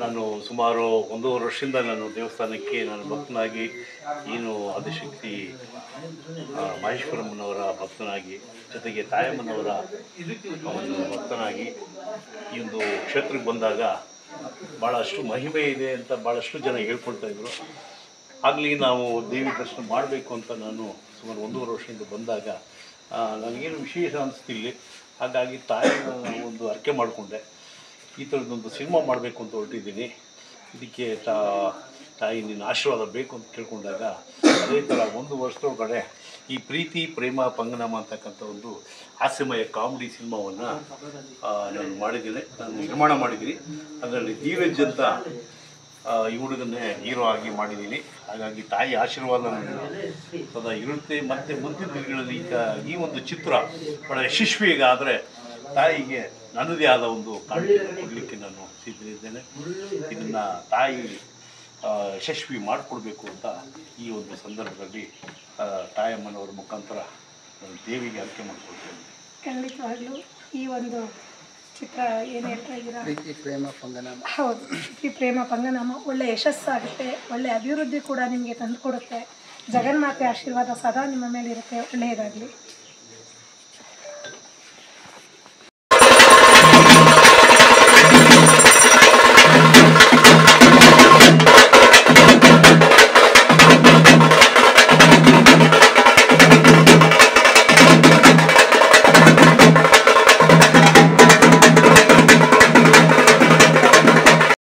ನಾನು ಸುಮಾರು 1.5 ವರ್ಷದಿಂದ ನಾನು ದೇವಸ್ಥಾನಕ್ಕೆ ನಾನು ಭಕ್ತನಾಗಿ ಏನು ಆದಿಶಕ್ತಿ ಮಹೇಶ್ವರಮ್ಮನವರ ಭಕ್ತನಾಗಿ, ಜೊತೆಗೆ ತಾಯಮ್ಮನವರ ಒಂದು ಭಕ್ತನಾಗಿ ಈ ಒಂದು ಕ್ಷೇತ್ರಕ್ಕೆ ಬಂದಾಗ ಭಾಳಷ್ಟು ಮಹಿಮೆ ಇದೆ ಅಂತ ಭಾಳಷ್ಟು ಜನ ಹೇಳ್ಕೊಳ್ತಾ ಇದ್ರು. ಆಗಲಿ ನಾವು ದೇವಿ ದರ್ಶನ ಮಾಡಬೇಕು ಅಂತ ನಾನು ಸುಮಾರು 1.5 ವರ್ಷದಿಂದ ಬಂದಾಗ ನನಗೇನು ವಿಶೇಷ ಅನಿಸ್ತಿಲ್ಲ. ಹಾಗಾಗಿ ತಾಯಿನ ಒಂದು ಅರ್ಕೆ ಮಾಡಿಕೊಂಡೆ, ಈ ಥರದ್ದೊಂದು ಸಿನಿಮಾ ಮಾಡಬೇಕು ಅಂತ ಹೊರಟಿದ್ದೀನಿ, ಇದಕ್ಕೆ ತಾಯಿ ನಿನ್ನ ಆಶೀರ್ವಾದ ಬೇಕು ಅಂತ ಕೇಳ್ಕೊಂಡಾಗ ಅದೇ ಥರ 1 ವರ್ಷದೊಳಗಡೆ ಈ ಪ್ರೀತಿ ಪ್ರೇಮ ಪಂಗನಾಮ ಅಂತಕ್ಕಂಥ ಒಂದು ಹಾಸ್ಯಮಯ ಕಾಮಿಡಿ ಸಿನಿಮಾವನ್ನು ನಾನು ಮಾಡಿದ್ದೀನಿ, ನಾನು ನಿರ್ಮಾಣ ಮಾಡಿದ್ದೀನಿ. ಅದರಲ್ಲಿ ಧೀರಜ್ ಅಂತ ಈ ಹುಡುಗನ್ನೇ ಹೀರೋ ಆಗಿ ಮಾಡಿದ್ದೀನಿ. ಹಾಗಾಗಿ ತಾಯಿ ಆಶೀರ್ವಾದ ಸದಾ ಇರುತ್ತೆ. ಮತ್ತು ಮುಂದಿನ ದಿನಗಳಲ್ಲಿ ಈ ಒಂದು ಚಿತ್ರ ಭಾಳ ಯಶಸ್ವಿಯಾದರೆ ತಾಯಿಗೆ ನನ್ನದೇ ಆದ ಒಂದು ಕಾಣಿಕೆ ಕೊಡಲಿಕ್ಕೆ ನಾನು ಸಿದ್ಧರಿದ್ದೇನೆ. ಇದನ್ನು ತಾಯಿ ಯಶಸ್ವಿ ಮಾಡಿಕೊಡ್ಬೇಕು ಅಂತ ಈ ಒಂದು ಸಂದರ್ಭದಲ್ಲಿ ತಾಯಮ್ಮನವರ ಮುಖಾಂತರ ನಾನು ದೇವಿಗೆ ಅರ್ಕೆ ಮಾಡಿಕೊಡ್ತೇನೆ. ಖಂಡಿತವಾಗ್ಲೂ ಈ ಒಂದು ಚಿತ್ರ ಏನು ಹೇಳ್ತಾ ಇದ್ದೀರಾ, ಪ್ರೀತಿ ಪ್ರೇಮ ಪಂಗನಾಮ. ಹೌದು, ಪ್ರೀತಿ ಪ್ರೇಮ ಪಂಗನಾಮ ಒಳ್ಳೆ ಯಶಸ್ಸಾಗುತ್ತೆ, ಒಳ್ಳೆ ಅಭಿವೃದ್ಧಿ ಕೂಡ ನಿಮಗೆ ತಂದುಕೊಡುತ್ತೆ. ಜಗನ್ಮಾತೆ ಆಶೀರ್ವಾದ ಸದಾ ನಿಮ್ಮ ಮೇಲಿರುತ್ತೆ. ಒಳ್ಳೆಯದಾಗಲಿ.